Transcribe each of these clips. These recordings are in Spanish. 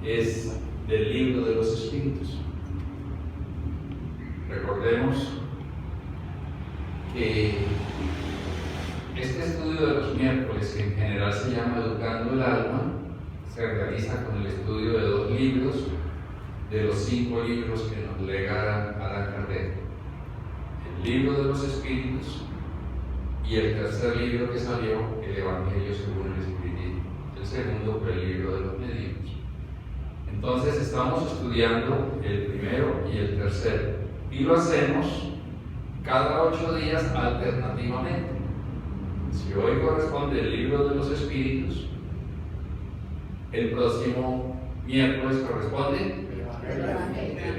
es del libro de los espíritus. Recordemos que este estudio de los miércoles, que en general se llama Educando el Alma, se realiza con el estudio de 2 libros de los 5 libros que nos lega Allan Kardec: el libro de los espíritus y el tercer libro que salió, el Evangelio según el Espiritismo. El segundo fue el libro de los medios. Entonces estamos estudiando el primero y el tercero, y lo hacemos cada 8 días alternativamente. Si hoy corresponde el libro de los espíritus, el próximo miércoles corresponde el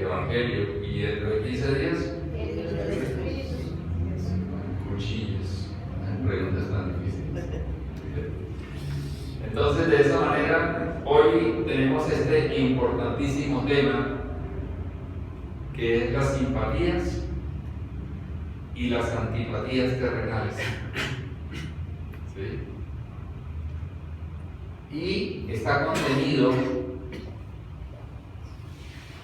Evangelio, y dentro de 15 días El libro de los espíritus. cuchillos. Preguntas tan difíciles. Entonces, de esa manera, hoy tenemos este importantísimo tema, que es las simpatías y las antipatías terrenales. ¿Sí? Y está contenido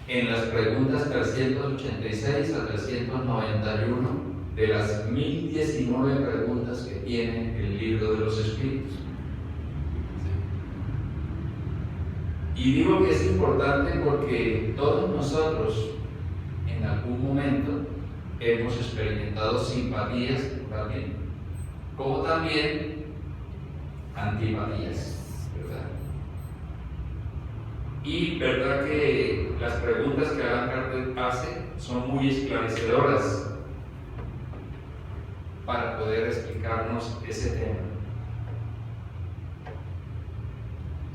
en las preguntas 386 a 391 de las 1019 preguntas que tiene el libro de los espíritus. Y digo que es importante porque todos nosotros en algún momento hemos experimentado simpatías también, como también antipatías, ¿verdad? Y verdad que las preguntas que Allan Kardec hace son muy esclarecedoras para poder explicarnos ese tema.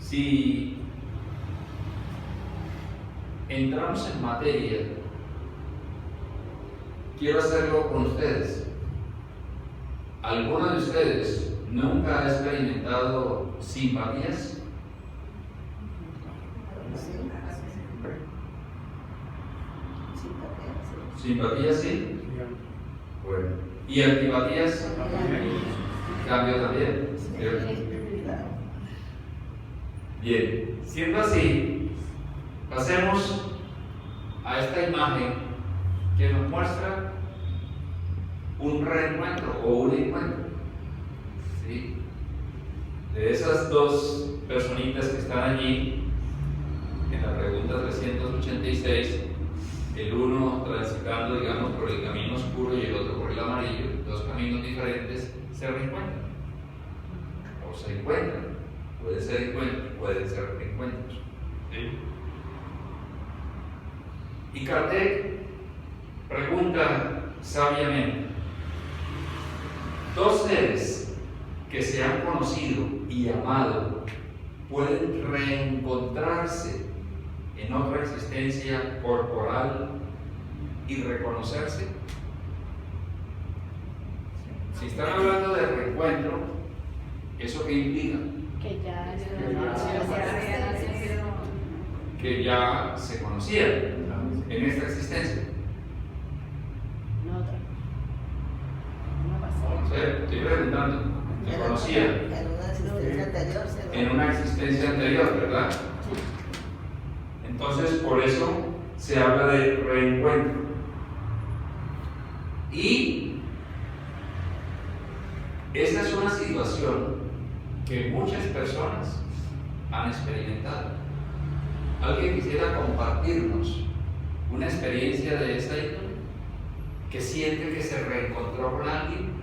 Si entramos en materia, quiero hacerlo con ustedes. ¿Alguno de ustedes nunca ha experimentado simpatías? ¿Simpatías sí? Bueno. ¿Y antipatías? ¿Cambio también? Bien, siendo así, pasemos a esta imagen que nos muestra un reencuentro o un encuentro, ¿sí? De esas 2 personitas que están allí en la pregunta 386, el uno transitando, digamos, por el camino oscuro y el otro por el amarillo, 2 caminos diferentes, se reencuentran o se encuentran. Pueden ser encuentros, pueden ser reencuentros, ¿sí? Y Kardec pregunta sabiamente: 2 seres que se han conocido y amado pueden reencontrarse en otra existencia corporal y reconocerse. Si están hablando de reencuentro, ¿eso qué implica? Que ya se conocían en esta existencia. No sé, estoy preguntando. Se conocían en una existencia anterior, ¿verdad? Entonces, por eso se habla de reencuentro. Y esta es una situación que muchas personas han experimentado. ¿Alguien quisiera compartirnos una experiencia de esta índole? ¿Que siente que se reencontró con alguien?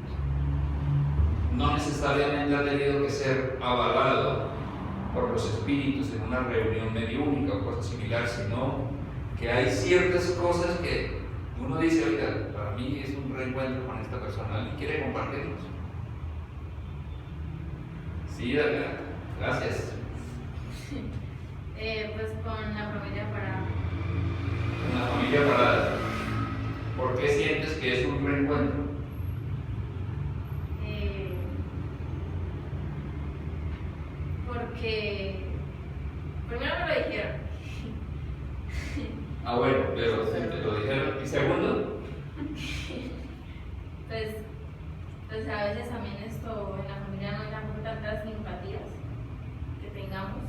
No necesariamente ha tenido que ser avalado por los espíritus en una reunión mediúnica o cosas similares, sino que hay ciertas cosas que uno dice: oiga, para mí es un reencuentro con esta persona. ¿Alguien quiere compartirnos? Sí, Daniela, gracias. Pues con la familia Parada. Con la familia Parada. ¿Por qué sientes que es un reencuentro? Porque primero me lo dijeron. Bueno, pero si te lo dijeron. ¿Y segundo? Pues a veces también esto en la familia no hay tantas simpatías que tengamos,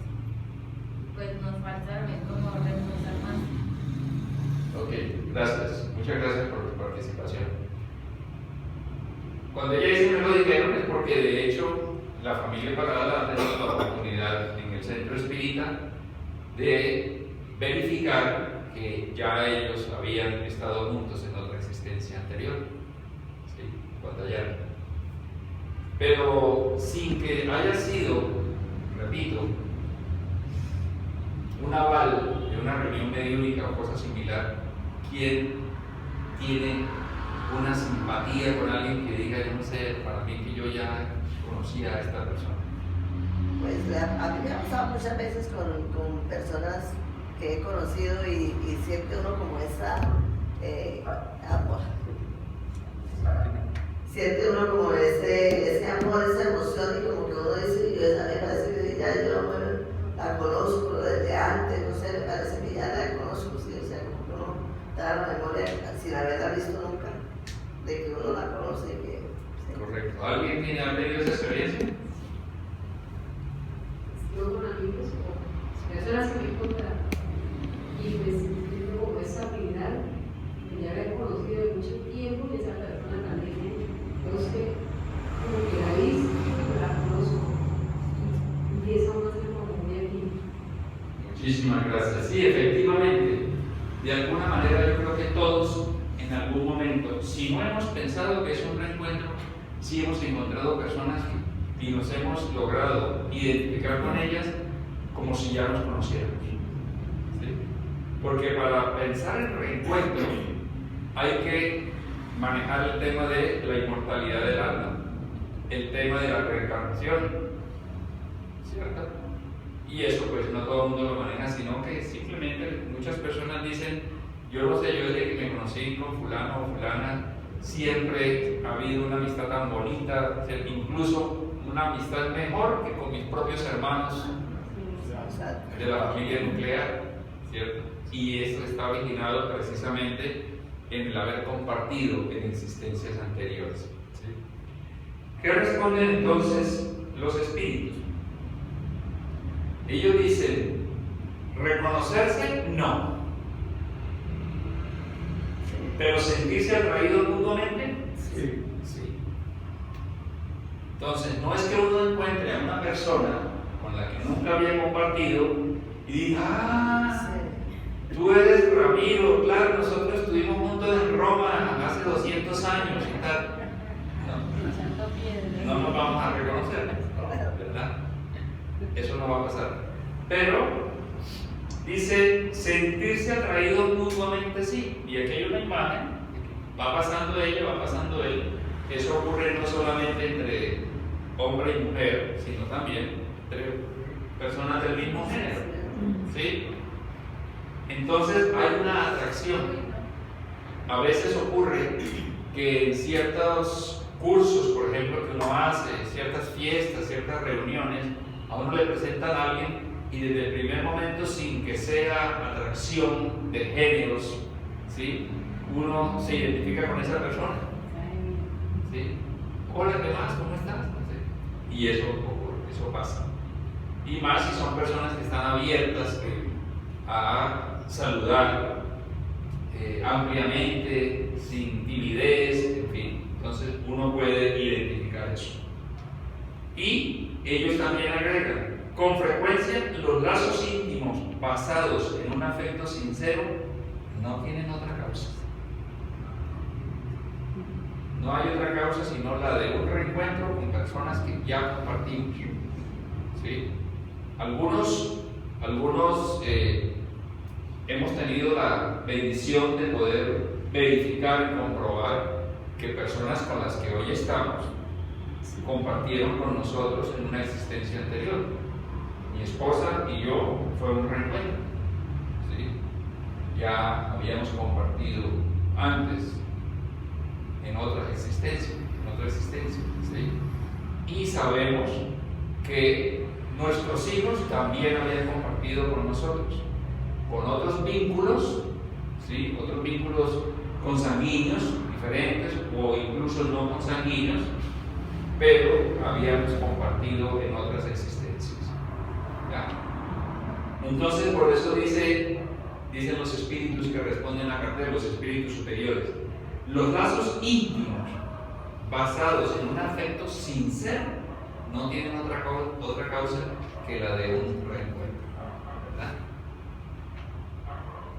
pues nos falta alcanza a ver cómo reforzar más. Ok, gracias. Muchas gracias por tu participación. Cuando ella dice me lo dijeron es porque de hecho la familia Parada ha tenido la oportunidad en el centro espírita de verificar que ya ellos habían estado juntos en otra existencia anterior, ¿sí? Cuando ya. Pero sin que haya sido, repito, un aval de una reunión mediúnica o cosa similar, ¿quién tiene una simpatía con alguien que diga, yo no sé, para mí que yo ya conocía a esta persona? Pues a mí me ha pasado muchas veces con personas que he conocido y siente uno como esa amor. Siente uno como ese amor, esa emoción y como que uno dice, yo esa me parece que ya yo la conozco desde antes, no sé, me parece que ya la conozco, sí, o sea, como que uno da la memoria sin haberla visto nunca, de que uno la conoce y que... Sí. Correcto. ¿Alguien tiene tenido esa experiencia? Yo con amigos o personas que me encontraron y pues tengo como esa habilidad que ya había conocido de mucho tiempo y esa persona también, entonces como que la he visto, la conozco, empieza uno a ser como muy afín. Muchísimas gracias. Sí, efectivamente, de alguna manera yo creo que todos en algún momento, si no hemos pensado que es un reencuentro, sí hemos encontrado personas y nos hemos logrado identificar con ellas como si ya nos conociéramos. ¿Sí? Porque para pensar en reencuentro hay que manejar el tema de la inmortalidad del alma, el tema de la reencarnación, ¿cierto? Y eso pues no todo el mundo lo maneja, sino que simplemente muchas personas dicen, yo no sé, yo desde que me conocí con fulano o fulana, siempre ha habido una amistad tan bonita, incluso una amistad mejor que con mis propios hermanos de la familia nuclear, ¿cierto? Y eso está originado precisamente en el haber compartido en existencias anteriores, ¿sí? ¿Qué responden entonces los espíritus? Ellos dicen, reconocerse, no. Pero sentirse atraídos mutuamente, Sí. sí. Entonces, no es que uno encuentre a una persona con la que nunca había compartido y diga, ah, tú eres Ramiro, claro, nosotros estuvimos juntos en Roma hace 200 años y tal. No, no nos vamos a reconocer, ¿verdad? Eso no va a pasar. Pero dice, sentirse atraídos mutuamente sí. Y aquí hay una imagen, va pasando ella, va pasando él. Eso ocurre no solamente entre hombre y mujer, sino también entre personas del mismo género, ¿sí? Entonces hay una atracción. A veces ocurre que en ciertos cursos, por ejemplo, que uno hace, ciertas fiestas, ciertas reuniones, a uno le presentan a alguien y desde el primer momento, sin que sea atracción de géneros, ¿sí? Uno se identifica con esa persona, ¿sí? Hola, ¿qué más? ¿Cómo estás? No sé. Y eso ocurre, eso pasa. Y más si son personas que están abiertas a saludar ampliamente, sin timidez, en fin. Entonces uno puede identificar eso. Y ellos también agregan, con frecuencia los lazos íntimos basados en un afecto sincero no tienen otra causa. No hay otra causa sino la de un reencuentro con personas que ya compartimos, ¿sí? Algunos hemos tenido la bendición de poder verificar y comprobar que personas con las que hoy estamos compartieron con nosotros en una existencia anterior. Mi esposa y yo fue un reencuentro, ¿sí? Ya habíamos compartido antes en otra existencia, ¿sí? Y sabemos que nuestros hijos también habían compartido con nosotros, con otros vínculos, ¿sí? Otros vínculos consanguíneos diferentes o incluso no consanguíneos, pero habíamos compartido en otras existencias. ¿Ya? Entonces, por eso dicen los espíritus que responden a Kardec, los espíritus superiores, los lazos íntimos basados en un afecto sincero no tienen otra causa que la de un reencuentro, ¿verdad?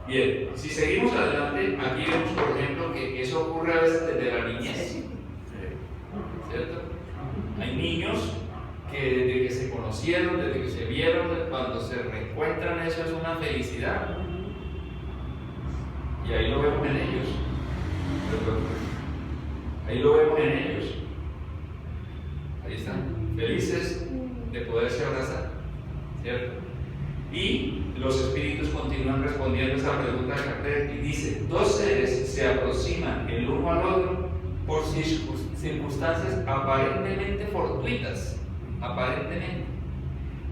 Bien, si seguimos adelante, aquí vemos, por ejemplo, que eso ocurre a veces desde la niñez, ¿cierto? Hay niños que desde que se conocieron, desde que se vieron, cuando se reencuentran, eso es una felicidad. Y ahí lo vemos en ellos. Ahí lo vemos en ellos. Ahí están, felices de poderse abrazar, ¿cierto? Y los espíritus continúan respondiendo a esa pregunta de Kardec y dice: dos seres se aproximan el uno al otro por circunstancias aparentemente fortuitas, aparentemente,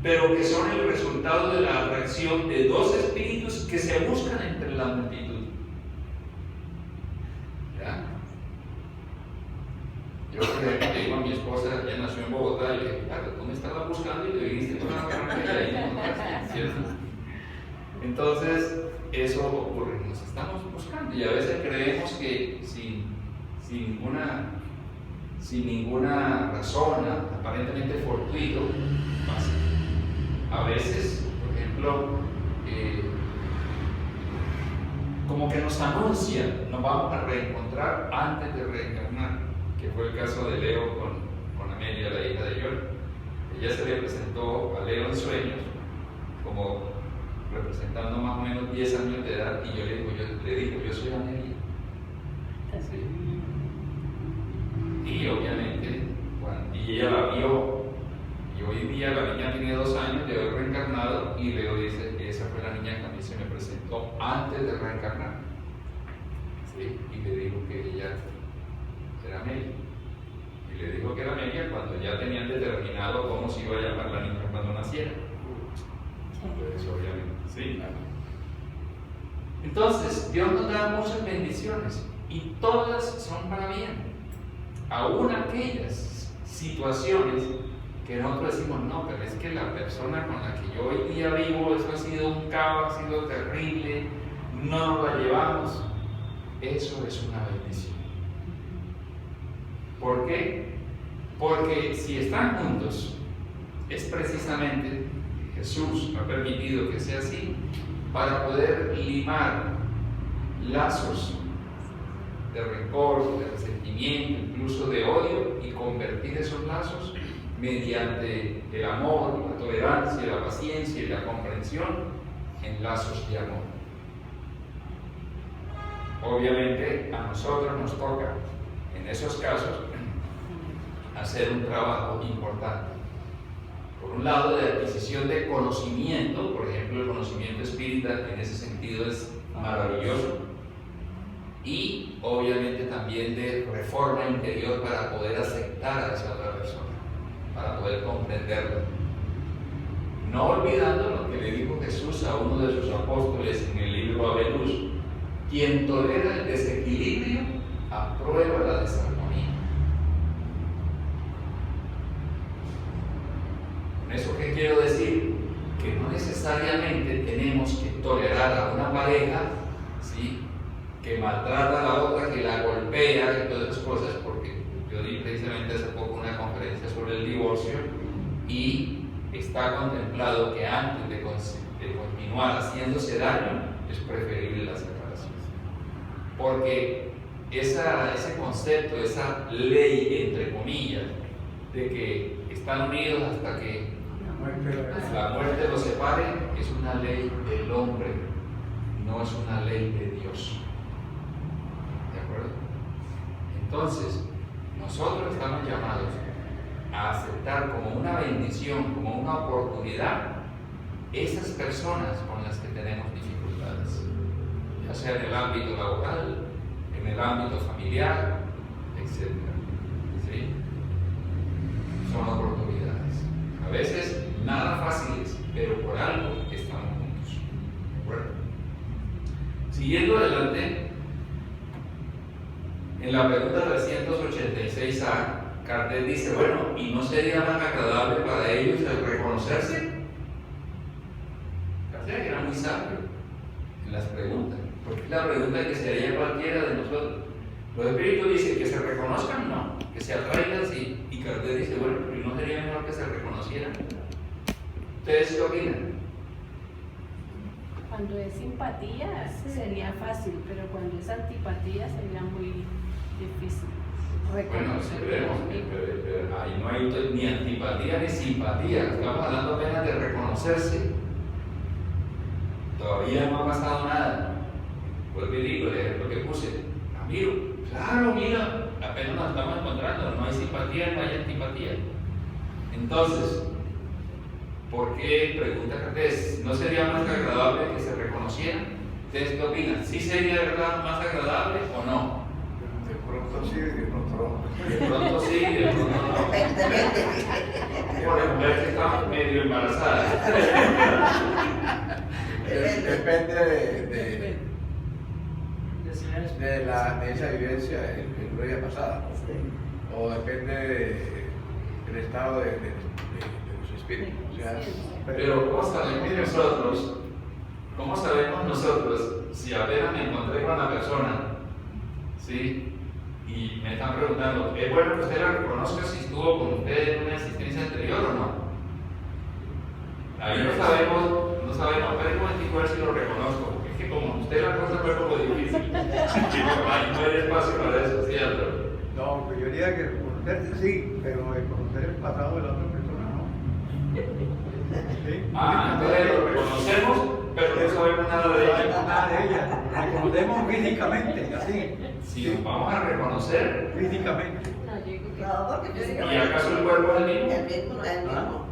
pero que son el resultado de la atracción de dos espíritus que se buscan entre la multitud. ¿Ya? Yo le digo a mi esposa, ella nació en Bogotá, y le dije: claro, tú me estabas buscando y te viniste con una carrera y ahí no encontraste, ¿cierto? Entonces, eso ocurre, nos estamos buscando y a veces creemos que sin ninguna razón, aparentemente fortuito, pasa. A veces, por ejemplo, como que nos anuncian, nos vamos a reencontrar antes de reencarnar, que fue el caso de Leo con Amelia, la hija de John. Ella se le presentó a Leo en sueños, como representando más o menos 10 años de edad, y yo le digo, yo soy Amelia. ¿Sí? Y obviamente, y ella la vio, y hoy día la niña tiene 2 años de haber reencarnado, y Leo dice: esa fue la niña que a mí se me presentó antes de reencarnar. ¿Sí? Y le dijo que ella era Amelia. Y le dijo que era Amelia cuando ya tenían determinado cómo se iba a llamar la niña cuando naciera. Pues obviamente, sí. Entonces, Dios nos da muchas bendiciones y todas son para bien. Aún aquellas situaciones que nosotros decimos: no, pero es que la persona con la que yo hoy día vivo, eso ha sido un caos, ha sido terrible, no nos la llevamos. Eso es una bendición. ¿Por qué? Porque si están juntos, es precisamente Jesús ha permitido que sea así para poder limar lazos de rencor, de resentimiento, incluso de odio, y convertir esos lazos mediante el amor, la tolerancia, la paciencia y la comprensión en lazos de amor. Obviamente a nosotros nos toca en esos casos hacer un trabajo importante. Por un lado, de adquisición de conocimiento, por ejemplo, el conocimiento espírita en ese sentido es maravilloso, y obviamente también de reforma interior para poder aceptar a esa otra persona, para poder comprenderla. No olvidando lo que le dijo Jesús a uno de sus apóstoles en el libro Abelús: quien tolera el desequilibrio aprueba la desarmonía. ¿Con eso qué quiero decir? Que no necesariamente tenemos que tolerar a una pareja, ¿sí?, que maltrata a la otra, que la golpea y todas esas cosas, porque yo di precisamente hace poco una conferencia sobre el divorcio, y está contemplado que antes de continuar haciéndose daño es preferible la separación, porque ese concepto, esa ley entre comillas de que están unidos hasta que la muerte los separe, es una ley del hombre, no es una ley de Dios. ¿De acuerdo? Entonces, nosotros estamos llamados a aceptar como una bendición, como una oportunidad, esas personas con las que tenemos dificultades, ya sea en el ámbito laboral, en el ámbito familiar, etc. ¿Sí? Son oportunidades. A veces nada fáciles, pero por algo estamos juntos. ¿De acuerdo? Siguiendo adelante, en la pregunta 386A, Kardec dice: bueno, ¿y no sería más agradable para ellos el reconocerse? Cartés era muy sabio en las preguntas, porque es la pregunta que se haría cualquiera de nosotros. Los espíritus dicen que se reconozcan, no, que se atraigan, sí. Y Cartés dice, bueno, pero ¿no sería mejor que se reconocieran? ¿Ustedes qué opinan? Cuando es simpatía sería fácil, pero cuando es antipatía sería muy difícil. Bueno, veremos, pero ahí no hay ni antipatía ni simpatía, estamos hablando apenas de reconocerse. Todavía no ha pasado nada. Vuelvo y digo, el ejemplo que puse, Ramiro, claro, mira, apenas nos estamos encontrando, no hay simpatía, no hay antipatía. Entonces, ¿por qué? Pregunta Cartés, ¿no sería más agradable que se reconocieran? ¿Ustedes qué opinan? ¿Sí sería de verdad más agradable o no? De pronto sí, de pronto no. De pronto sí, de pronto no. Por la mujer que está medio embarazada. Depende de esa vivencia en la vida pasada, ¿no? O depende del estado de los espíritus. O sea, Pero ¿cómo sabemos nosotros si apenas me encontré con la persona, ¿sí? Y me están preguntando, ¿es bueno que usted la reconozca si estuvo con usted en una existencia anterior o no? Ahí no sabemos, pero un momentico a ver si lo reconozco, porque es que como usted la cosa fue como difícil, ahí no hay espacio para eso, ¿cierto? No, pues yo diría que reconocerse sí, pero reconocer el pasado de la otra persona no. ¿Sí? Entonces lo reconocemos, pero no sabemos nada de No ella. sabemos nada de ella, reconocemos físicamente, así. Si nos vamos a reconocer, Físicamente. No, yo digo que No, porque ¿y físicamente acaso el cuerpo es el mismo? el mismo no es el mismo.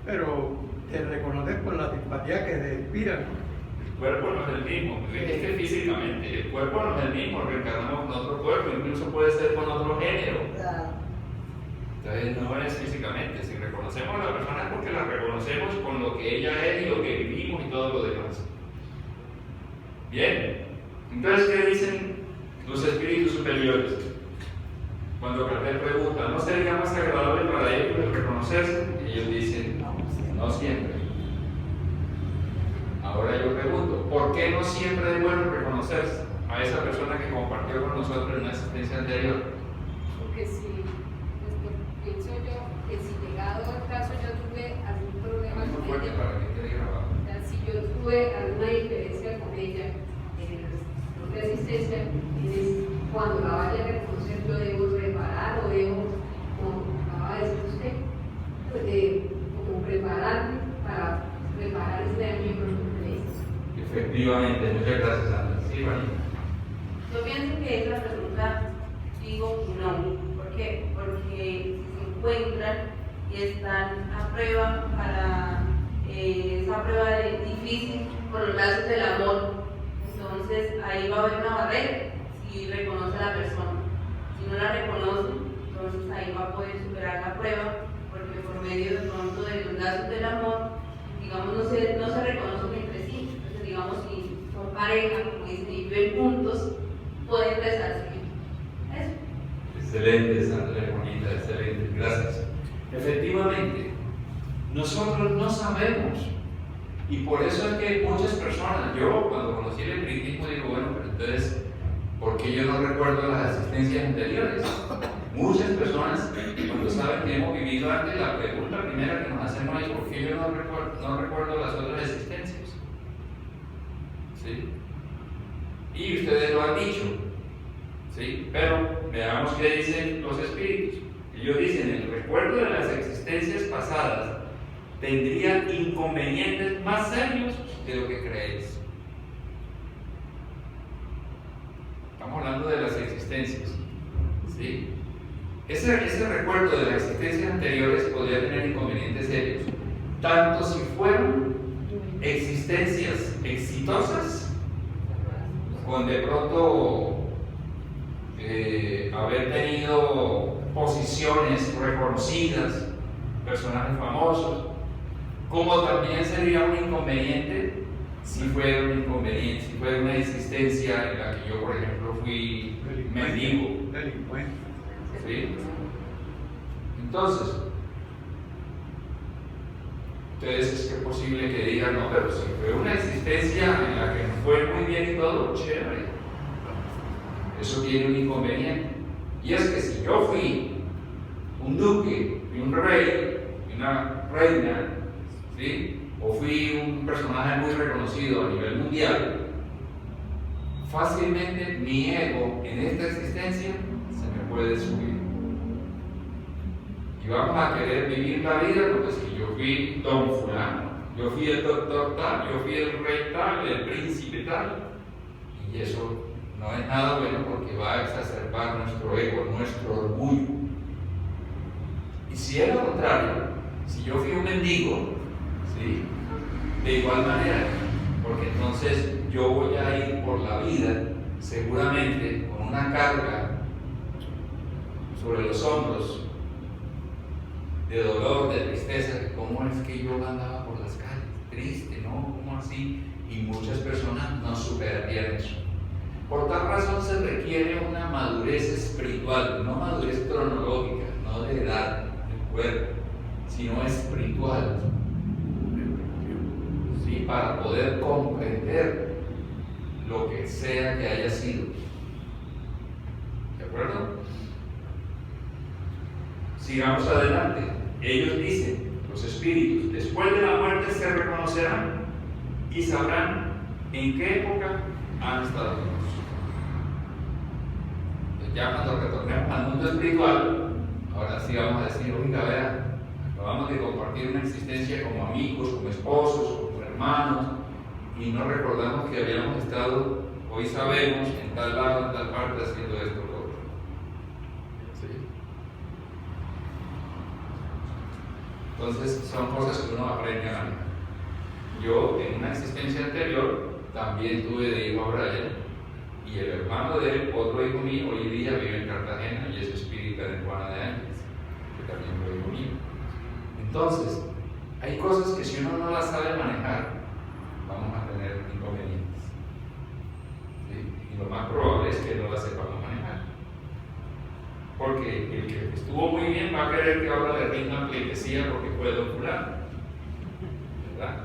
Pero te reconoces por la simpatía que te inspira. El cuerpo no es el mismo, es que físicamente, el cuerpo no es el mismo, reencarnamos con otro cuerpo, incluso puede ser con otro género. Claro. Entonces no es físicamente, si reconocemos a la persona es porque la reconocemos con lo que ella es y lo que vivimos y todo lo demás. Bien, entonces ¿qué dicen los espíritus superiores? Cuando Cartel pregunta, ¿no sería más agradable para ellos el reconocerse? Ellos dicen, no siempre. Ahora yo pregunto, ¿por qué no siempre es bueno reconocerse a esa persona que compartió con nosotros en una existencia anterior? Porque si, pienso yo, que si llegado al caso yo tuve algún problema Muy con fuerte ella, para que quede grabado. o sea, si yo tuve alguna diferencia con ella en la propia existencia, entonces cuando la vaya a reconocer yo debo reparar o debo, como acaba de decir usted, como prepararme para reparar ese daño que me hizo. Efectivamente, muchas gracias, Sandra. Sí, Juanita. Yo pienso que es la pregunta, digo no. ¿Por qué? Porque si se encuentran y están a prueba para esa prueba difícil por los lazos del amor, entonces ahí va a haber una barrera si reconoce a la persona. Si no la reconoce, entonces ahí va a poder superar la prueba, porque por medio de pronto de los lazos del amor, digamos, no se reconocen entre sí. Entonces, digamos, si son pareja, como dicen, y viven juntos, pueden rezarse. Eso. Excelente, Sandra, bonita, excelente, gracias. Efectivamente, nosotros no sabemos, y por eso es que muchas personas, yo cuando conocí el espiritismo digo, bueno, pero entonces, ¿por qué yo no recuerdo las existencias anteriores? Muchas personas, cuando saben que hemos vivido antes, la pregunta primera que nos hacemos es, ¿por qué yo no recuerdo las otras existencias? ¿Sí? Y ustedes lo han dicho, ¿sí? Pero veamos qué dicen los espíritus. Ellos dicen, el recuerdo de las existencias pasadas tendría inconvenientes más serios de lo que creéis. Estamos hablando de las existencias, ¿sí? Ese recuerdo de las existencias anteriores podría tener inconvenientes serios, tanto si fueron existencias exitosas, con de pronto haber tenido posiciones reconocidas, personajes famosos, como también sería un inconveniente si fuera una existencia en la que yo, por ejemplo, fui mendigo. Delincuente. ¿Sí? Entonces, Entonces es que posible que digan, no, pero si fue una existencia en la que me fue muy bien y todo, chévere. Eso tiene un inconveniente. Y es que si yo fui un duque, fui un rey, fui una reina, ¿sí? O fui un personaje muy reconocido a nivel mundial, fácilmente mi ego en esta existencia se me puede subir. Y vamos a querer vivir la vida porque si yo fui don fulano, yo fui el doctor tal, yo fui el rey tal, el príncipe tal. Y eso no es nada bueno porque va a exacerbar nuestro ego, nuestro orgullo. Y si es lo contrario, si yo fui un mendigo, ¿sí? De igual manera, porque entonces yo voy a ir por la vida seguramente con una carga sobre los hombros de dolor, de tristeza, que cómo es que yo andaba por las calles, triste, ¿no? ¿Cómo así? Y muchas personas no superarían eso. Por tal razón se requiere una madurez espiritual, no madurez cronológica, no de edad, de cuerpo, sino espiritual, ¿sí? Para poder comprender lo que sea que haya sido. ¿De acuerdo? Sigamos adelante. Ellos dicen, los espíritus, después de la muerte se reconocerán y sabrán en qué época han estado vivos. Ya cuando retornemos al mundo espiritual, ahora sí vamos a decir, oiga, vean, acabamos de compartir una existencia como amigos, como esposos, como hermanos, y no recordamos que habíamos estado, hoy sabemos, en tal lado, en tal parte, haciendo esto o lo otro. ¿Sí? Entonces, son cosas que uno aprende a manejar. Yo, en una existencia anterior, también tuve de hijo a Brian, y el hermano de él, otro hijo mío, hoy día vive en Cartagena y es espírita de Juana de Ángeles, que también fue hijo mío. Entonces, hay cosas que si uno no las sabe manejar, vamos a tener inconvenientes. ¿Sí? Y lo más probable es que no las sepamos manejar. Porque el que estuvo muy bien va a querer que ahora le rindan pleitesía porque fue don fulano. ¿Verdad?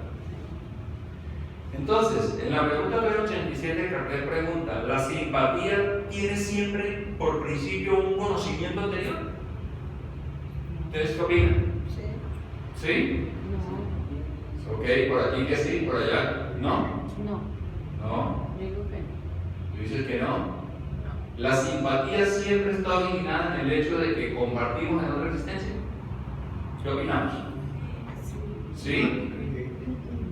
Entonces, en la pregunta 87, Kardec pregunta, ¿la simpatía tiene siempre por principio un conocimiento anterior? ¿Ustedes qué opinan? Sí. ¿Sí? No. Ok, por aquí que sí, por allá, ¿no? No. ¿No? Digo que no. ¿Tú dices que no? La simpatía siempre está originada en el hecho de que compartimos en otra existencia. ¿Qué opinamos? ¿Sí?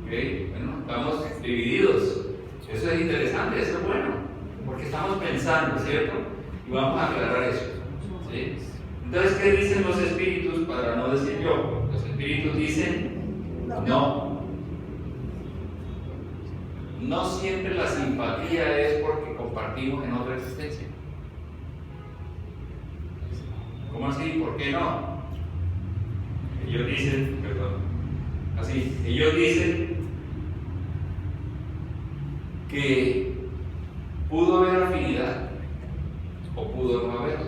Ok, bueno, estamos divididos. Eso es interesante, eso es bueno, porque estamos pensando, ¿cierto? Y vamos a aclarar eso. ¿Sí? Entonces, ¿qué dicen los espíritus para no decir yo? Los espíritus dicen no. No siempre la simpatía es porque compartimos en otra existencia. ¿Cómo así? ¿Por qué no? Ellos dicen, perdón, así, ellos dicen que pudo haber afinidad o pudo no haberla.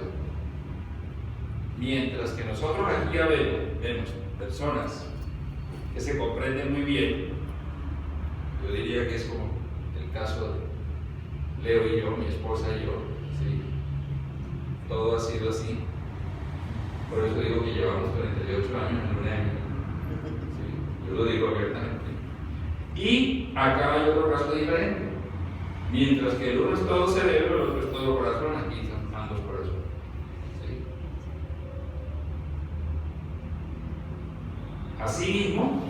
Mientras que nosotros aquí ya vemos personas que se comprenden muy bien, yo diría que es como el caso de Leo y yo, mi esposa y yo, ¿sí? Todo ha sido así. Por eso digo que llevamos 38 años en un año. ¿Sí? Yo lo digo abiertamente. Y acá hay otro caso diferente. Mientras que el uno es todo cerebro, el otro es todo corazón, aquí son ambos corazones. ¿Sí? Asimismo,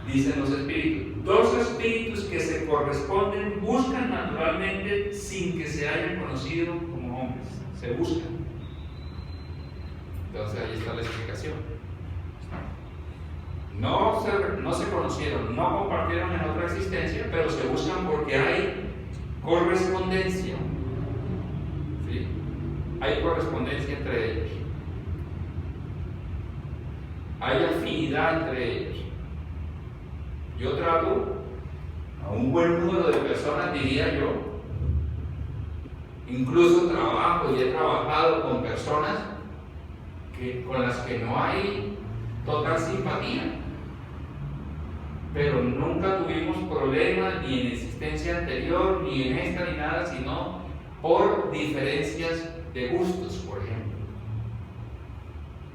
dicen los espíritus, dos espíritus que se corresponden buscan naturalmente sin que se hayan conocido como hombres. Se buscan. Entonces ahí está la explicación. No se conocieron, no compartieron en otra existencia, pero se buscan porque hay correspondencia. ¿Sí? Hay correspondencia entre ellos. Hay afinidad entre ellos. Yo trato a un buen número de personas, diría yo. Incluso trabajo y he trabajado con personas con las que no hay total simpatía. pero nunca tuvimos problemas ni en existencia anterior, ni en esta, ni nada, sino por diferencias de gustos, por ejemplo.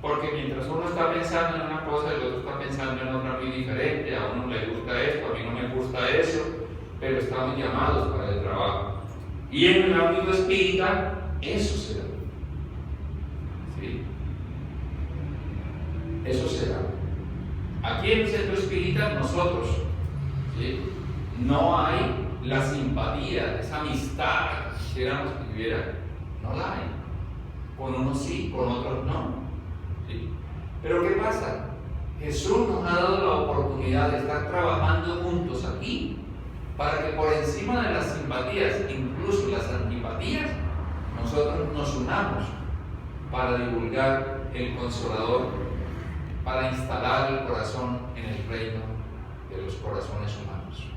Porque mientras uno está pensando en una cosa, el otro está pensando en otra muy diferente. A uno le gusta esto, a mí no me gusta eso, pero estamos llamados para el trabajo. Y en el ámbito espírita, eso se da. ¿Sí? Eso se da. Aquí en el centro espírita, nosotros, ¿sí?, no hay la simpatía, esa amistad que quisiéramos que hubiera, no la hay. Con unos sí, con otros no. ¿Sí? Pero ¿qué pasa? Jesús nos ha dado la oportunidad de estar trabajando juntos aquí para que por encima de las simpatías, incluso las antipatías, nosotros nos unamos para divulgar el Consolador, para instalar el corazón en el reino de los corazones humanos,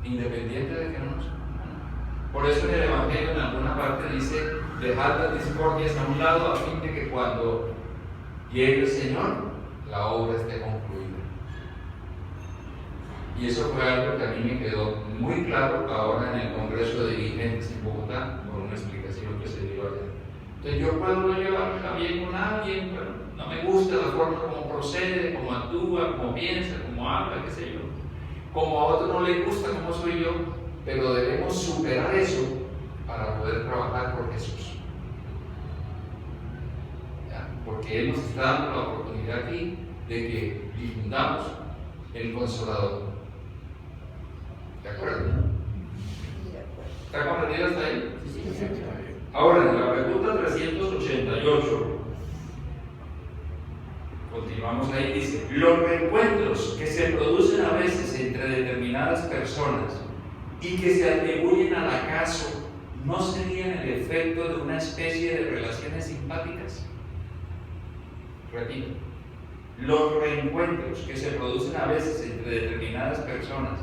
independiente de que no nos unamos. Por eso en el Evangelio en alguna parte dice: dejad las discordias a un lado a fin de que cuando llegue el Señor la obra esté concluida. Y eso fue algo que a mí me quedó muy claro ahora en el Congreso de Dirigentes en Bogotá, por una explicación que se dio allá. Entonces yo puedo no llevarme bien con alguien, pero no me gusta la forma como procede, cómo actúa, cómo piensa, cómo habla, qué sé yo. Como a otro no le gusta cómo soy yo, pero debemos superar eso para poder trabajar por Jesús. ¿Ya? Porque Él nos está dando la oportunidad aquí de que difundamos el Consolador. ¿De acuerdo? ¿Está comprendido hasta ahí? Ahora, en la pregunta 388, continuamos ahí, dice: los reencuentros que se producen a veces entre determinadas personas y que se atribuyen al acaso, ¿no serían el efecto de una especie de relaciones simpáticas? Repito, los reencuentros que se producen a veces entre determinadas personas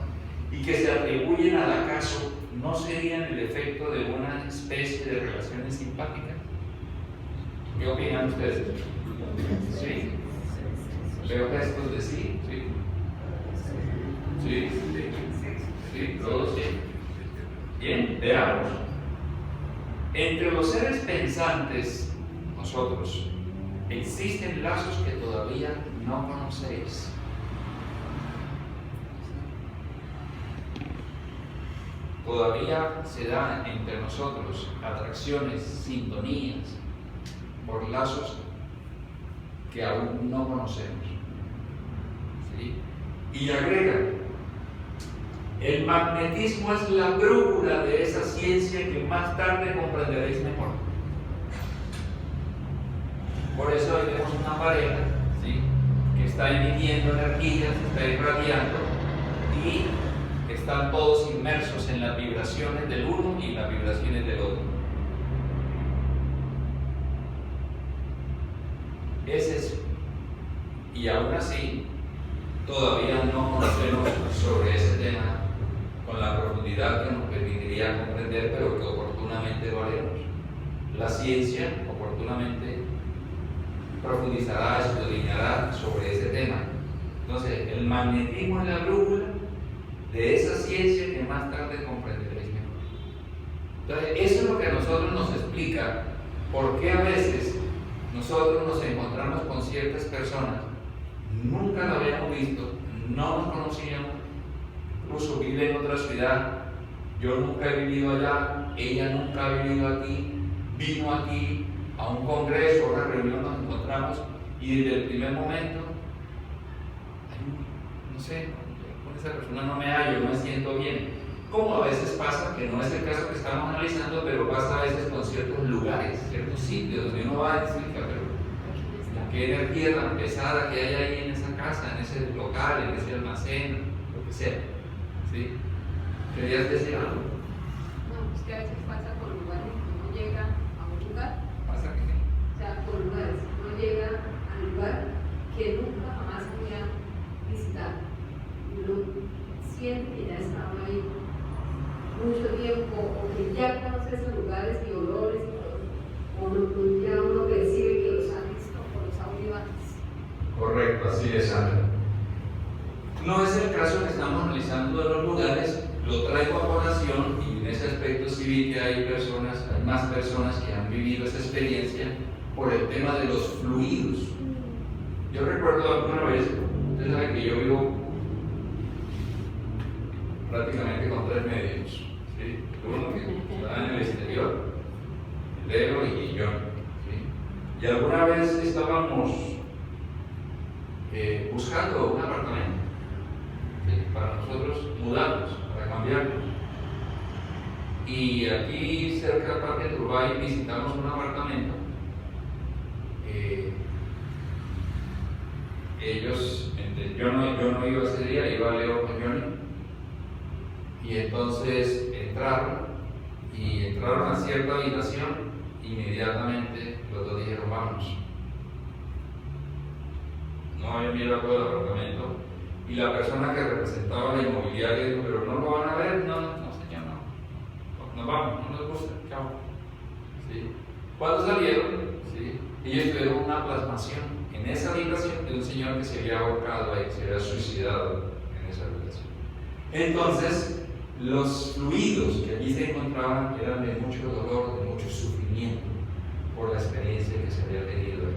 y que se atribuyen al acaso, ¿no serían el efecto de una especie de relaciones simpáticas? ¿Qué opinan ustedes? ¿Sí? Veo gestos de sí, sí. Sí, sí, todos sí. Bien, veamos. Entre los seres pensantes, nosotros, existen lazos que todavía no conocéis. Todavía se dan entre nosotros atracciones, sintonías, por lazos que aún no conocemos. ¿Sí? Y agrega: el magnetismo es la brújula de esa ciencia que más tarde comprenderéis mejor. Por eso hoy tenemos una pareja, ¿sí?, que está emitiendo energías, está irradiando, y están todos inmersos en las vibraciones del uno y las vibraciones del otro. Es eso. Y aún así, todavía no conocemos sobre ese tema con la profundidad que nos permitiría comprender, pero que oportunamente lo haremos. La ciencia oportunamente profundizará, escudriñará sobre ese tema. Entonces, el magnetismo es la brújula de esa ciencia que más tarde comprenderéis mejor. Entonces, eso es lo que a nosotros nos explica por qué a veces nosotros nos encontramos con ciertas personas, nunca la habíamos visto, no nos conocíamos, incluso vive en otra ciudad, yo nunca he vivido allá, ella nunca ha vivido aquí, vino aquí a un congreso, a una reunión, nos encontramos, y desde el primer momento, no sé, con esa persona no me hallo, no me siento bien. Como a veces pasa, que no es el caso que estamos analizando, pero pasa a veces con ciertos lugares, ciertos sitios donde uno va a decir, pero qué energía tan pesada que hay ahí en esa casa, en ese local, en ese almacén, lo que sea. ¿Sí? ¿Querías decir algo? No, es que a veces pasa con lugares que uno llega a un lugar. ¿Pasa qué? O sea, por lugares, uno llega al lugar que nunca jamás había visitado. Uno siente que ya estaba ahí mucho tiempo, o que ya conoce esos lugares y olores y todo, o ya uno percibe que los ha visto o los ha oído antes. Correcto, así es, Sandra. el caso que estamos analizando de los lugares, lo traigo a colación y en ese aspecto sí vi que hay más personas que han vivido esa experiencia por el tema de los fluidos. Yo recuerdo alguna vez, ustedes saben que yo vivo prácticamente con 3 médicos, ¿sí? Uno que está en el exterior, Leo y yo, ¿sí? Y alguna vez estábamos buscando un apartamento, ¿sí? Para nosotros mudarnos, para cambiarnos. Y aquí cerca del Parque Turbay visitamos un apartamento. Yo no iba ese día, iba Leo con Johnny. Y entonces entraron a cierta habitación, inmediatamente los dos dijeron vámonos. No había mirado el apartamento y la persona que representaba la inmobiliaria dijo, pero no lo van a ver, no señor, no, nos vamos, no nos gusta, chao. ¿Sí? Cuando salieron, ¿sí? Ellos tuvieron una plasmación en esa habitación de un señor que se había ahorcado ahí, se había suicidado en esa habitación. Entonces, los fluidos que allí se encontraban eran de mucho dolor, de mucho sufrimiento por la experiencia que se había tenido ahí.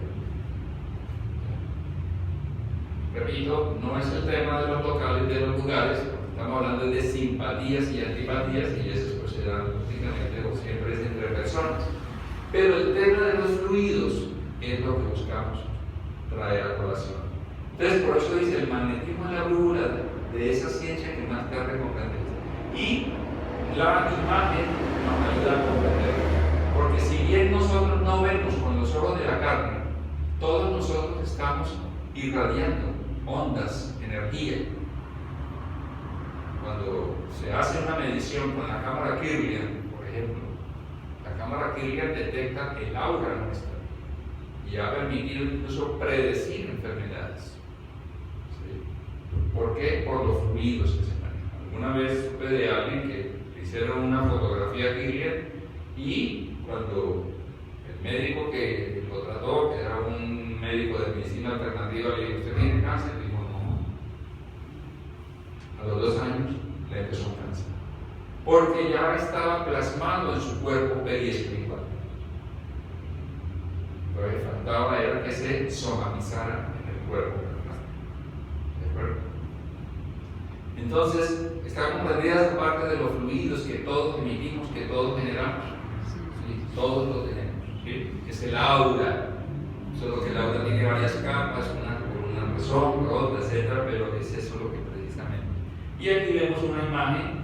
Repito, no es el tema de los locales, de los lugares, estamos hablando de simpatías y antipatías y eso pues se da prácticamente o siempre es entre personas. Pero el tema de los fluidos es lo que buscamos traer a colación. Entonces, por eso dice, el magnetismo es la brújula de esa ciencia que más tarde comprendemos. Y la imagen nos ayuda a comprender. Porque si bien nosotros no vemos con los ojos de la carne, todos nosotros estamos irradiando ondas, energía. Cuando se hace una medición con la cámara Kirlian, por ejemplo, la cámara Kirlian detecta el aura nuestra y ha permitido incluso predecir enfermedades. ¿Sí? ¿Por qué? Por los fluidos que se manejan. Alguna vez supe de alguien que le hicieron una fotografía Kirlian y cuando el médico que lo trató, que era un médico de medicina alternativa, le dijo, ¿usted tiene cáncer? Dijo, no. A los 2 años le empezó un cáncer. Porque ya estaba plasmado en su cuerpo periespiritual. Lo que faltaba era que se somatizara en el cuerpo. ¿De acuerdo? Entonces, está comprendida esa parte de los fluidos que todos emitimos, que todos generamos. ¿Sí? Todos lo tenemos. ¿Sí? Es el aura. Solo que el aura tiene varias capas, una por una razón, por otra, etc. Pero es eso lo que precisamente. Y aquí vemos una imagen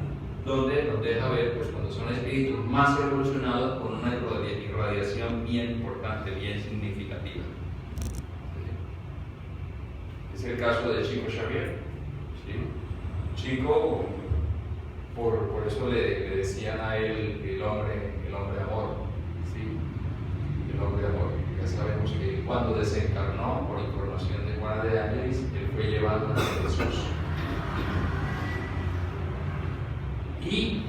donde nos deja ver, pues, cuando son espíritus más evolucionados con una irradiación bien importante, bien significativa. ¿Sí? Es el caso de Chico Xavier. ¿Sí? Chico, por eso le decían a él el hombre amor. ¿Sí? El hombre amor. Ya sabemos que cuando desencarnó, por información de Juana de Ángeles, él fue llevado a Jesús. Y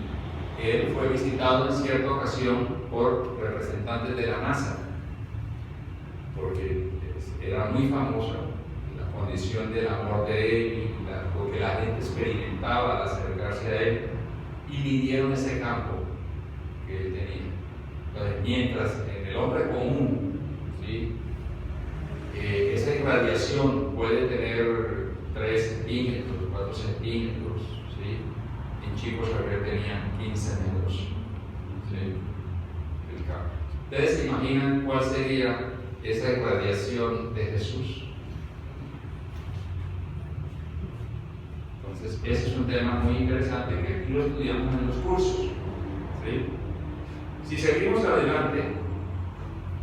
él fue visitado en cierta ocasión por representantes de la NASA, porque era muy famosa la condición del amor de él y lo que la gente experimentaba al acercarse a él, y midieron ese campo que él tenía. Entonces, mientras en el hombre común, ¿sí? Esa irradiación puede tener 3 centímetros, 4 centímetros, ¿sí? Chico Xavier tenía 15 metros. ¿Sí? El campo. ¿Ustedes se imaginan cuál sería esa irradiación de Jesús? Entonces, ese es un tema muy interesante que aquí lo estudiamos en los cursos. ¿Sí? Si seguimos adelante,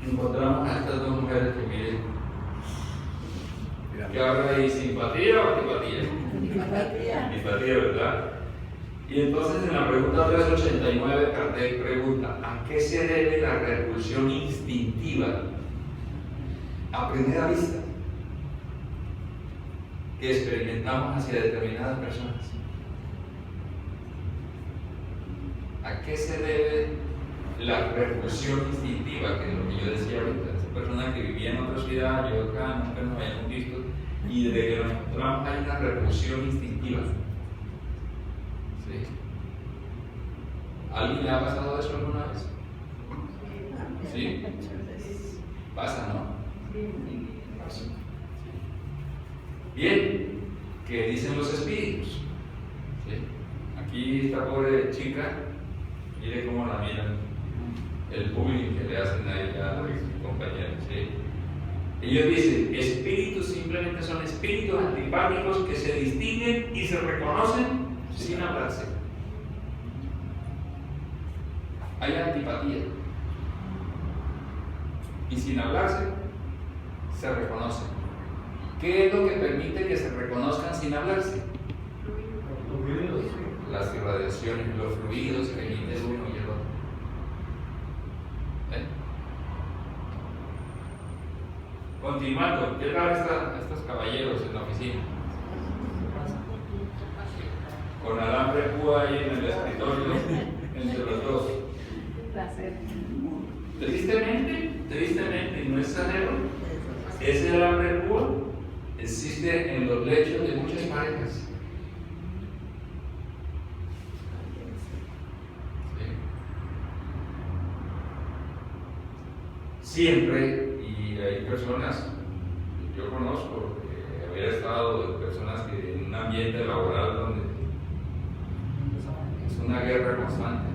encontramos a estas 2 mujeres que miren, que habla de simpatía o antipatía. Antipatía, ¿verdad? Y entonces en la pregunta 389 Kardec pregunta, ¿a qué se debe la repulsión instintiva a primera vista que experimentamos hacia determinadas personas? ¿A qué se debe la repulsión instintiva, que es lo que yo decía ahorita? Esa persona que vivía en otra ciudad, yo acá, nunca nos habíamos visto, Y desde que nos encontramos hay una repulsión instintiva. ¿Sí? ¿Alguien le ha pasado eso alguna vez? ¿Sí? Pasa, ¿no? Pasa. Bien, ¿qué dicen los espíritus? ¿Sí? Aquí esta pobre chica, mire cómo la miran, el bullying que le hacen a ella, a sus compañeros. ¿Sí? Ellos dicen, espíritus simplemente son espíritus antipáticos que se distinguen y se reconocen sin hablarse. Hay antipatía. Y sin hablarse, se reconocen. ¿Qué es lo que permite que se reconozcan sin hablarse? Las irradiaciones, los fluidos que emite el uno y el otro. Continuando, ¿qué tal estos caballeros en la oficina? Con alambre púa ahí en el escritorio, entre los dos. Placer. Tristemente, y no es exagero, ese alambre púa existe en los lechos de muchas parejas. ¿Sí? Siempre, y hay personas, yo conozco, haber estado personas que en un ambiente laboral donde es una guerra constante,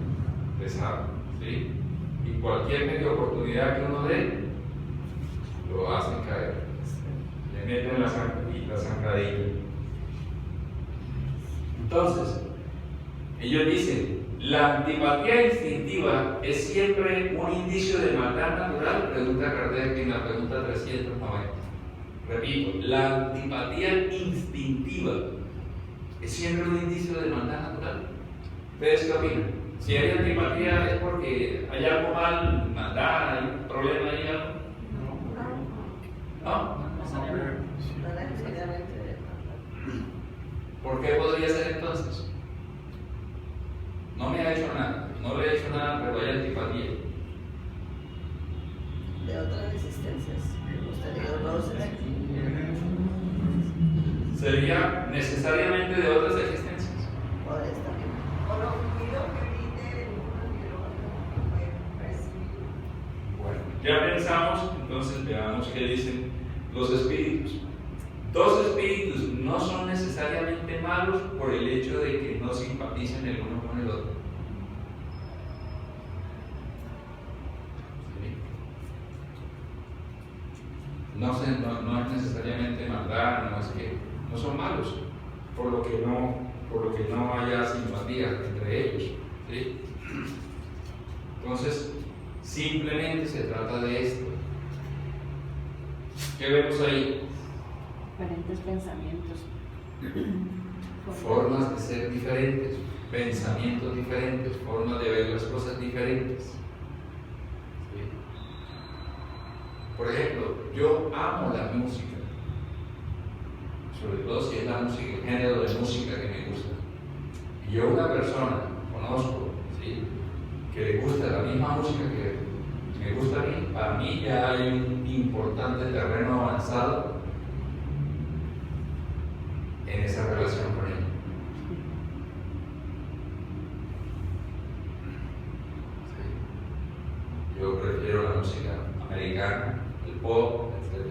pesada, ¿sí? Y cualquier media oportunidad que uno dé, lo hacen caer, le meten la zancadilla. Entonces, ellos dicen, la antipatía instintiva es siempre un indicio de maldad natural, pregunta Kardec en la pregunta 390. Repito, la antipatía instintiva es siempre un indicio de maldad natural. ¿Ustedes qué opinan? Si hay antipatía es porque hay algo mal, maldad, hay un problema ahí, algo. ¿No? ¿Por qué podría ser entonces? No me ha hecho nada, no le he hecho nada, pero hay antipatía. De otras existencias. Hemos tenido roces. Sería necesariamente de otras existencias. O de esta. O lo fluido que emite el uno y el otro puede percibir. Bueno, ya pensamos, entonces veamos qué dicen los espíritus. Dos espíritus no son necesariamente malos por el hecho de que no simpaticen el uno con el otro. ¿Sí? No es necesariamente maldad, no son malos, por lo que no haya simpatía entre ellos. ¿Sí? Entonces, simplemente se trata de esto. ¿Qué vemos ahí? Diferentes pensamientos. Formas de ser diferentes, pensamientos diferentes, formas de ver las cosas diferentes. ¿Sí? Por ejemplo, yo amo la música, sobre todo si es la música, el género de música que me gusta. Y yo una persona conozco, ¿sí?, que le gusta la misma música que me gusta a mí, para mí ya hay un importante terreno avanzado en esa relación con ella. ¿Sí? Yo prefiero la música americana, el pop, etc.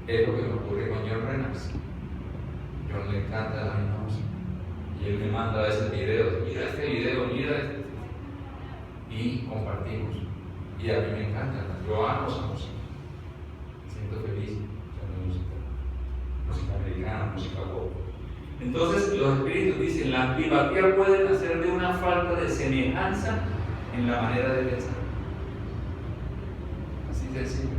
Es lo que me ocurre con John Reynolds. John le encanta la misma música. Y él me manda a veces videos, mira este video, mira este. Y compartimos. Y a mí me encanta, yo amo esa música. Me siento feliz escuchando música americana, música pop. Entonces los espíritus dicen, la antipatía puede nacer de una falta de semejanza en la manera de pensar. Así sencillo.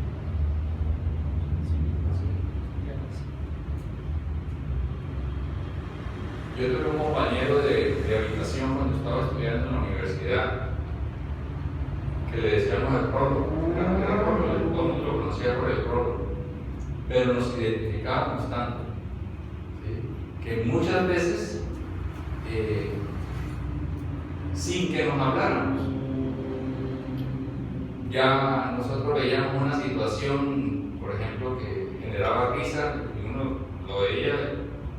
Yo tuve un compañero de habitación cuando estaba estudiando en la universidad que le decíamos el prólogo, todo el mundo lo conocía por el prólogo, pero nos identificábamos tanto, ¿sí?, que muchas veces, sin que nos habláramos, ya nosotros veíamos una situación, por ejemplo, que generaba risa, y uno lo veía,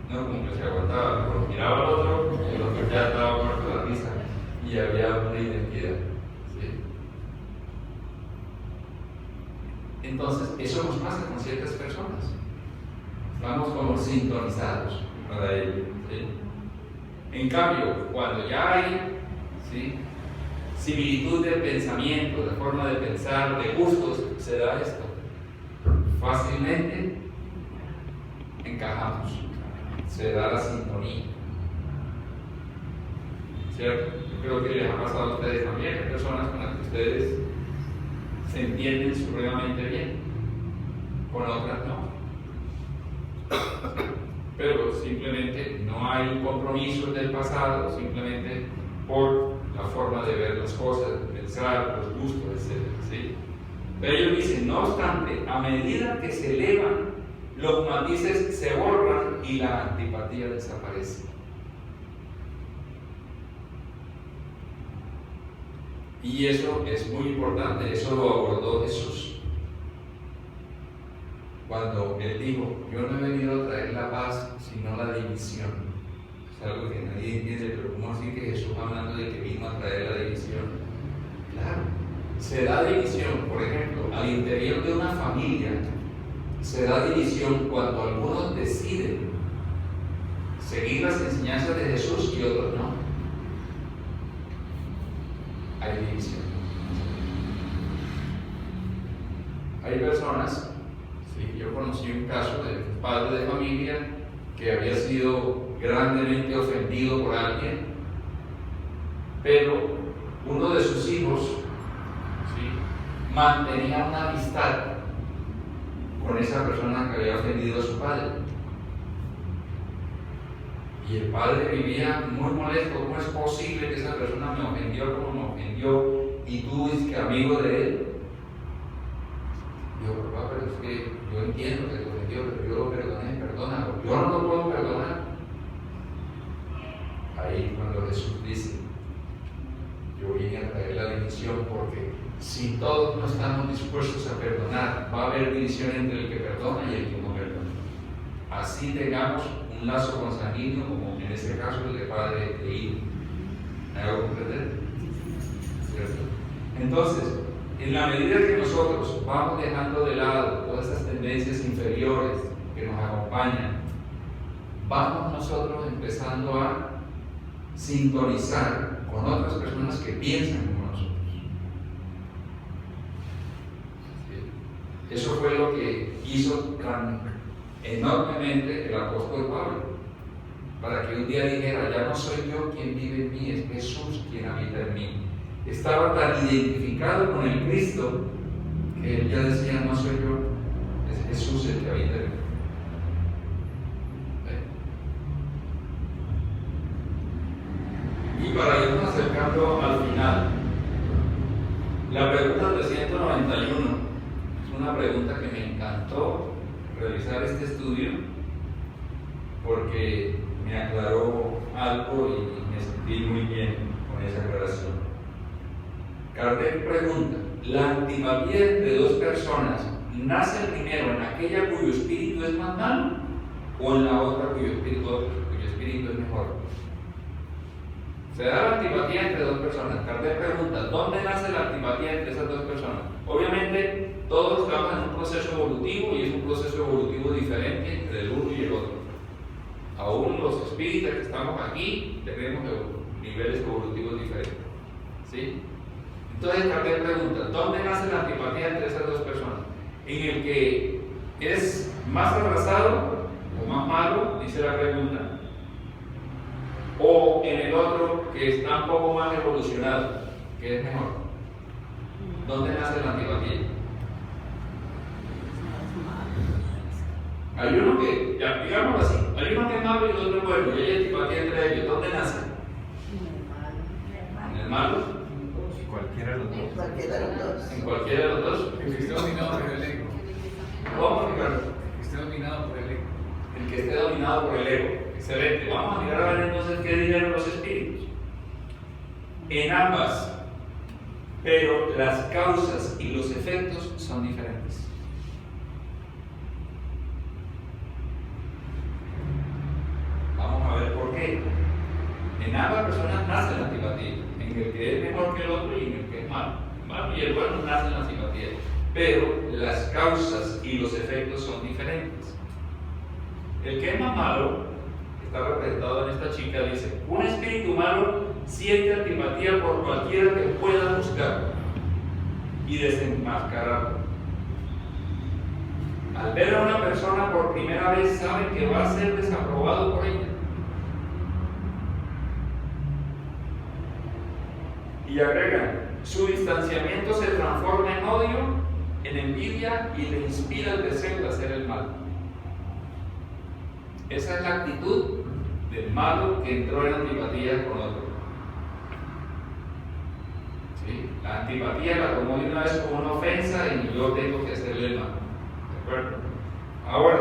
no como que se aguantaba, pero miraba al otro y el otro ya estaba muerto de la risa y había una identidad. ¿Sí? Entonces, eso nos pasa con ciertas personas. Estamos como sintonizados para ello. ¿Sí? En cambio, cuando ya hay, ¿sí?, similitud de pensamiento, de forma de pensar, de gustos, se da esto. Fácilmente encajamos, se da la sintonía. ¿Cierto? Yo creo que les ha pasado a ustedes también, hay personas con las que ustedes se entienden supremamente bien, con otras no. Pero simplemente no hay un compromiso del pasado, simplemente por la forma de ver las cosas, de pensar, los gustos, etc. ¿Sí? Pero ellos dicen, no obstante, a medida que se elevan, los matices se borran y la antipatía desaparece. Y eso es muy importante, eso lo abordó Jesús. Cuando Él dijo, yo no he venido a traer la paz, sino la división. Es algo que nadie entiende, pero ¿cómo así que Jesús hablando de que vino a traer la división? Claro, se da división, por ejemplo, al interior de una familia, se da división cuando algunos deciden seguir las enseñanzas de Jesús y otros no. Hay división. Hay personas, ¿sí? Yo conocí un caso de un padre de familia que había sido grandemente ofendido por alguien, pero uno de sus hijos, ¿sí?, mantenía una amistad con esa persona que había ofendido a su padre. Y el padre vivía muy molesto. ¿Cómo es posible que esa persona me ofendió como me ofendió y tú dices que amigo de él? Yo, papá, pero es que yo entiendo que te ofendió, pero yo lo perdoné, perdónalo. Yo no lo puedo perdonar. Ahí cuando Jesús dice, yo vine a traer la división porque si todos no estamos dispuestos a perdonar, va a haber división entre el que perdona y el que no perdona. Así tengamos un lazo consanguíneo, como en este caso el de padre e hijo. ¿Me hago comprender? ¿Cierto? Entonces, en la medida que nosotros vamos dejando de lado todas esas tendencias inferiores que nos acompañan, vamos nosotros empezando a sintonizar con otras personas que piensan como nosotros. ¿Sí? Eso fue lo que hizo enormemente el apóstol Pablo, para que un día dijera, ya no soy yo quien vive en mí, es Jesús quien habita en mí. Estaba tan identificado con el Cristo que él ya decía, no soy yo, es Jesús el que habita en mí. Y para irnos acercando al final, la pregunta 391 es una pregunta que me encantó realizar este estudio porque me aclaró algo y me sentí muy bien con esa aclaración. Kardec pregunta, ¿la antipatía entre dos personas nace primero en aquella cuyo espíritu es más malo o en la otra cuyo espíritu es mejor? Se da la antipatía entre dos personas. Kardec pregunta, ¿dónde nace la antipatía entre esas dos personas? Obviamente, todos estamos en un proceso evolutivo y es un proceso evolutivo diferente entre el uno y el otro. Aún los espíritas que estamos aquí tenemos niveles evolutivos diferentes. ¿Sí? Entonces, Kardec pregunta, ¿dónde nace la antipatía entre esas dos personas? En el que es más atrasado o más malo, dice la pregunta, o en el otro que está un poco más evolucionado, que es mejor. ¿Dónde nace la antipatía? Hay uno que, ya, digámoslo así, hay uno que es malo y el otro es bueno, y hay antipatía entre ellos. ¿Dónde nace? ¿En el malo? En cualquiera de los dos. En cualquiera de los dos. ¿En cualquiera de los dos? El que esté dominado por el ego. ¿Cómo, Ricardo? El que esté dominado por el ego. El que esté dominado por el ego. Excelente. Vamos a mirar a ver entonces qué dijeron los espíritus. En ambas, pero las causas y los efectos son diferentes. En ambas personas nace la antipatía, en el que es mejor que el otro y en el que es malo. Y el bueno nace en la antipatía, pero las causas y los efectos son diferentes. El que es más malo, que está representado en esta chica, dice: un espíritu malo siente antipatía por cualquiera que pueda buscarlo y desenmascararlo. Al ver a una persona por primera vez, sabe que va a ser desaprobado por ella. Y agregan: su distanciamiento se transforma en odio, en envidia y le inspira el deseo de hacer el mal. Esa es la actitud del malo que entró en antipatía con otro. ¿Sí? La antipatía la tomó de una vez como una ofensa y yo tengo que hacerle el mal. ¿De acuerdo? Ahora,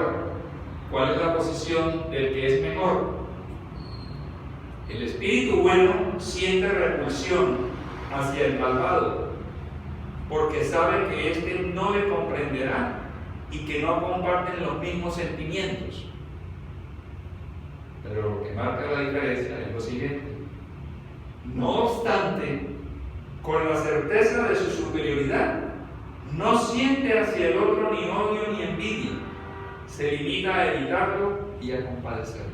¿cuál es la posición del que es mejor? El espíritu bueno siente repulsión hacia el malvado, porque sabe que éste no le comprenderá y que no comparten los mismos sentimientos. Pero lo que marca la diferencia es lo siguiente: no obstante, con la certeza de su superioridad, no siente hacia el otro ni odio ni envidia, se limita a evitarlo y a compadecerlo.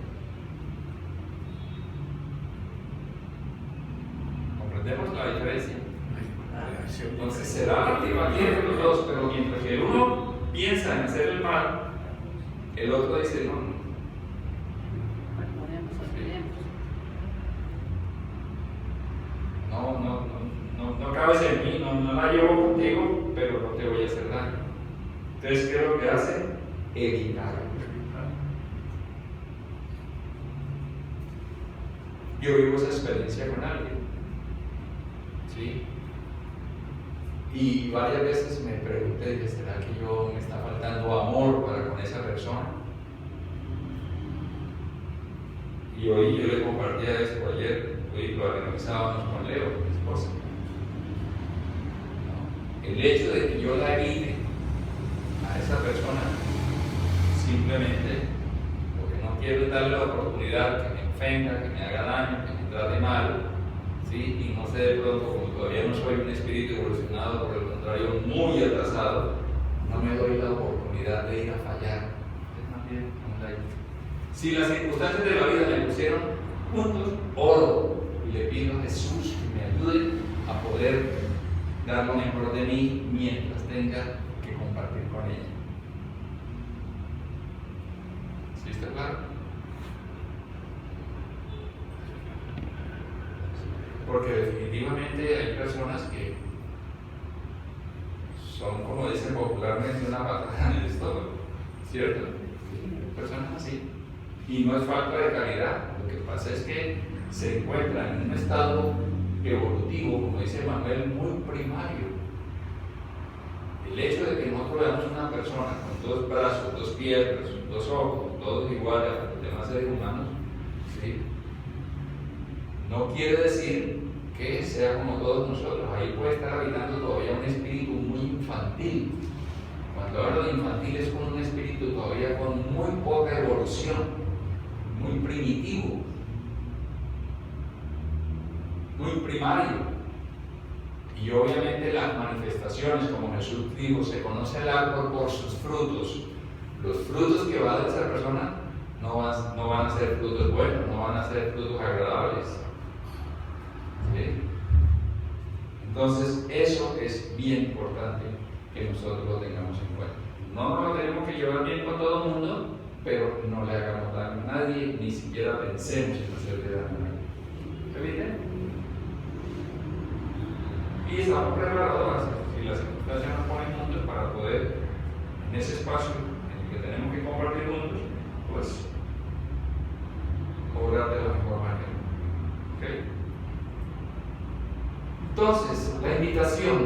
¿Comprendemos la diferencia? Entonces se da la antipatía entre los dos, pero mientras que uno piensa en hacer el mal, el otro dice: no. No cabes en mí, no la llevo contigo, pero no te voy a hacer daño. Entonces, ¿qué es lo que hace? Evitarlo. Yo vivo esa experiencia con alguien, ¿sí? Y varias veces me pregunté: ¿será que me está faltando amor para con esa persona? Y hoy yo le compartía esto ayer, hoy lo analizábamos con Leo, mi esposa. El hecho de que yo la evite a esa persona simplemente porque no quiero darle la oportunidad que me ofenda, que me haga daño, que me trate mal, ¿sí? Y no sé, de pronto, como todavía no soy un espíritu evolucionado, por el contrario, muy atrasado, no me doy la oportunidad de ir a fallar. Si las circunstancias de la vida me pusieron juntos, oro y le pido a Jesús que me ayude a poder dar lo mejor de mí mientras tenga que compartir con ella. ¿Sí está claro? Porque definitivamente hay personas que son, como dicen popularmente, una patada en el estómago, ¿cierto? Personas así. Y no es falta de calidad, lo que pasa es que se encuentran en un estado evolutivo, como dice Manuel, muy primario. El hecho de que nosotros veamos una persona con 2 brazos, 2 piernas, 2 ojos, todos iguales a los demás seres humanos, ¿sí? No quiere decir que sea como todos nosotros. Ahí puede estar habitando todavía un espíritu muy infantil. Cuando hablo de infantil es con un espíritu todavía con muy poca evolución, muy primitivo, muy primario. Y obviamente las manifestaciones, como Jesús dijo, se conoce al árbol por sus frutos. Los frutos que va a dar esa persona no van a ser frutos buenos, no van a ser frutos agradables. ¿Sí? Entonces eso es bien importante que nosotros lo tengamos en cuenta. No nos lo tenemos que llevar bien con todo el mundo, pero no le hagamos daño a nadie, ni siquiera pensemos en hacerle daño a nadie. ¿Se bien? Y estamos preparados, si las circunstancias nos ponen juntos, para poder, en ese espacio en el que tenemos que compartir juntos, pues obrar de la mejor manera. ¿Okay? Entonces, la invitación,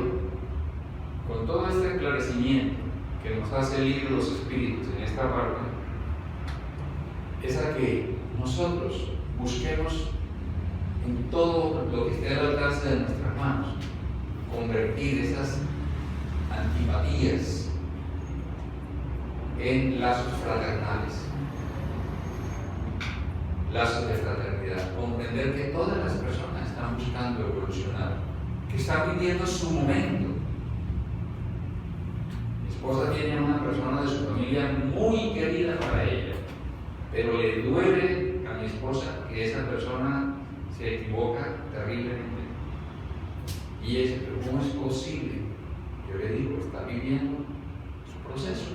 con todo este esclarecimiento que nos hace el libro de los espíritus en esta parte, es a que nosotros busquemos en todo lo que esté al alcance de nuestras manos convertir esas antipatías en lazos fraternales. lazos de fraternidad, comprender que todas las personas están buscando evolucionar, que están viviendo su momento. Mi esposa tiene una persona de su familia muy querida para ella, pero le duele a mi esposa que esa persona se equivoca terriblemente. Y ella dice, pero ¿cómo es posible? Yo le digo, está viviendo su proceso,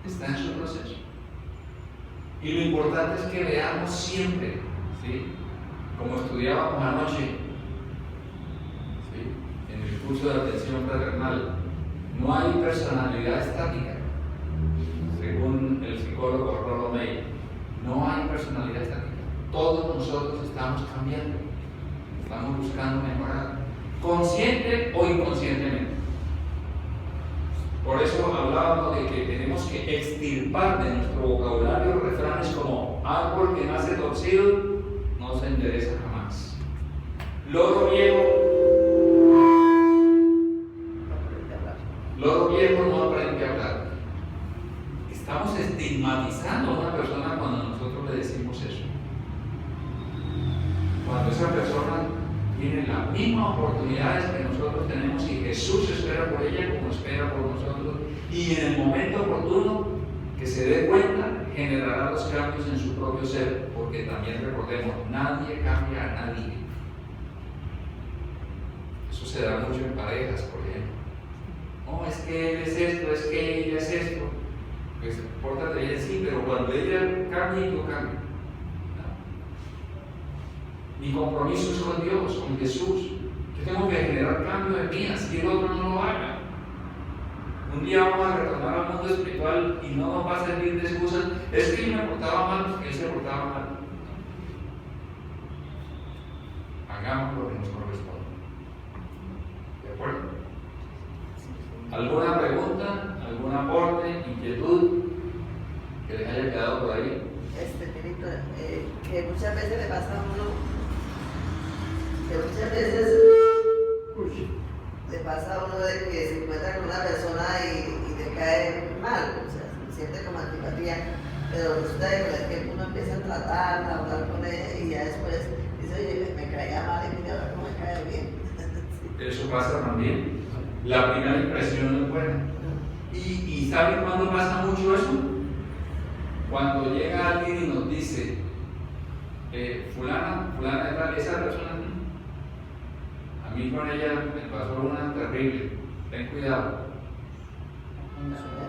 está en su proceso. Y lo importante es que veamos siempre, ¿sí? Como estudiábamos anoche, ¿sí? En el curso de atención fraternal, no hay personalidad estática, según el psicólogo Rollo May. No hay personalidad estática. Todos nosotros estamos cambiando, estamos buscando mejorar, consciente o inconscientemente. Por eso hablábamos de que tenemos que extirpar de nuestro vocabulario refranes como árbol que nace torcido no se endereza jamás. Loro viejo no aprende a hablar. Estamos estigmatizando a una persona cuando nosotros le decimos eso. Cuando esa persona tiene las mismas oportunidades que nosotros tenemos y Jesús espera por ella como espera por nosotros, y en el momento oportuno que se dé cuenta generará los cambios en su propio ser, porque también recordemos, nadie cambia a nadie. Eso se da mucho en parejas, por ejemplo. No, es que él es esto, es que ella es esto. Pues pórtate bien, sí, pero cuando ella cambie, yo cambio. Mi compromiso es con Dios, con Jesús. Yo tengo que generar cambio en mí, así el otro no lo haga. Un día vamos a retornar al mundo espiritual y no nos va a servir de excusa. Es que yo me portaba mal porque él se portaba mal. Hagamos lo que nos corresponde. ¿De acuerdo? ¿Alguna pregunta, algún aporte, inquietud que les haya quedado por ahí? Mirito, que muchas veces le pasa a uno, que muchas veces le pasa a uno de que se encuentra con una persona y le cae mal, o sea, se siente como antipatía, pero resulta que con el tiempo uno empieza a tratar, a hablar con ella y ya después dice, oye, me caía mal y mira ahora cómo me cae bien. Eso pasa también. La primera impresión no es buena. ¿Y saben cuándo pasa mucho eso? Cuando llega alguien y nos dice, fulana de tal, esa persona, a mí con ella me pasó una terrible, ten cuidado.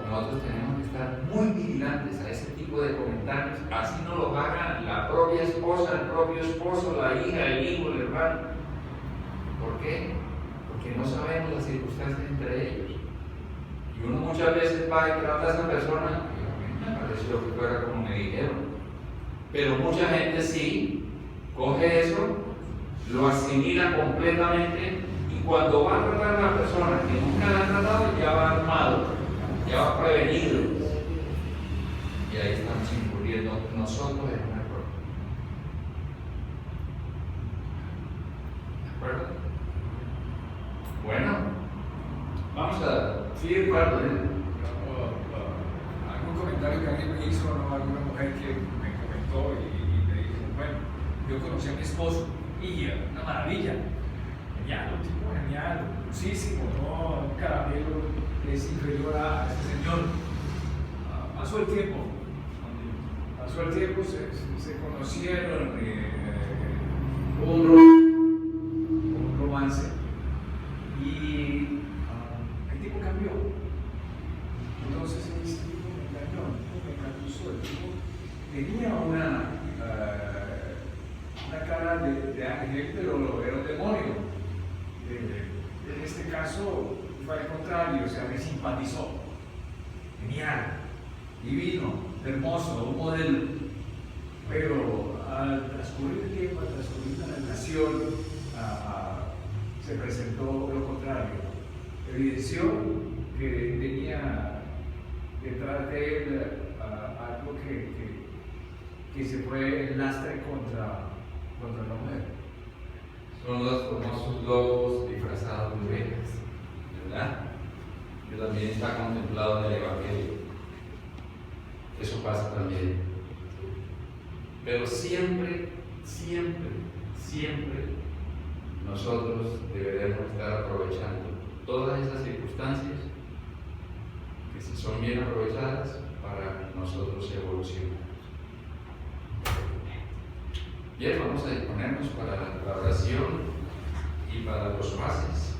Nosotros tenemos que estar muy vigilantes a ese tipo de comentarios, así no lo haga la propia esposa, el propio esposo, la hija, el hijo, el hermano. ¿Por qué? Porque no sabemos las circunstancias entre ellos. Y uno muchas veces va y trata a esa persona, y a mí me pareció que fuera como me dijeron. Pero mucha gente sí coge eso, lo asimila completamente, y cuando va a tratar a la persona que nunca la ha tratado, ya va armado, ya va prevenido. Y ahí estamos incurriendo nosotros en un error. ¿De acuerdo? Bueno, vamos a seguir parte de algún comentario que alguien me hizo, ¿no? Alguna mujer que me comentó y me dijo, bueno, yo conocí a mi esposo y una maravilla, genial, un tipo genial, dulcísimo, ¿no? Un caramelo es inferior a ese señor. Pasó el tiempo, se conocieron, hubo un romance. Y el tipo cambió. Entonces el tipo me engañó, el tipo tenía una cara de ángel, pero era un demonio. En este caso fue al contrario, o sea, me simpatizó. Genial, divino, hermoso, un modelo. Pero al transcurrir el tiempo, al transcurrir la relación, se presentó lo contrario. Evidenció que tenía detrás de él algo que se fue en lastre contra la mujer. Son los famosos lobos disfrazados de ovejas, ¿verdad? Que también está contemplado en el Evangelio. Eso pasa también. Pero siempre, nosotros deberemos estar aprovechando todas esas circunstancias que, si son bien aprovechadas, para nosotros evolucionar. Bien, vamos a disponernos para la oración y para los pases.